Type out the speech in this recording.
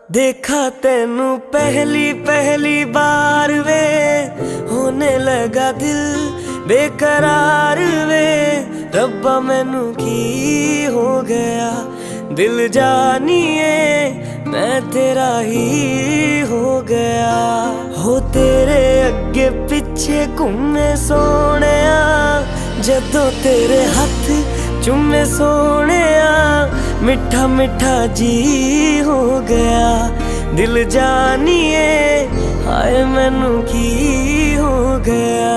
देखा तेनू पहली पहली बार वे, होने लगा दिल बेकरार वे। रब्बा मैनू की हो गया, दिल जानिए मैं तेरा ही हो गया। हो तेरे अगे पिछे घूमे सोहणिया, जदों तेरे हथ चूमे सोहणिया, मिठा मिठा जी हो गया। दिल जानिए हाय मैनू की हो गया।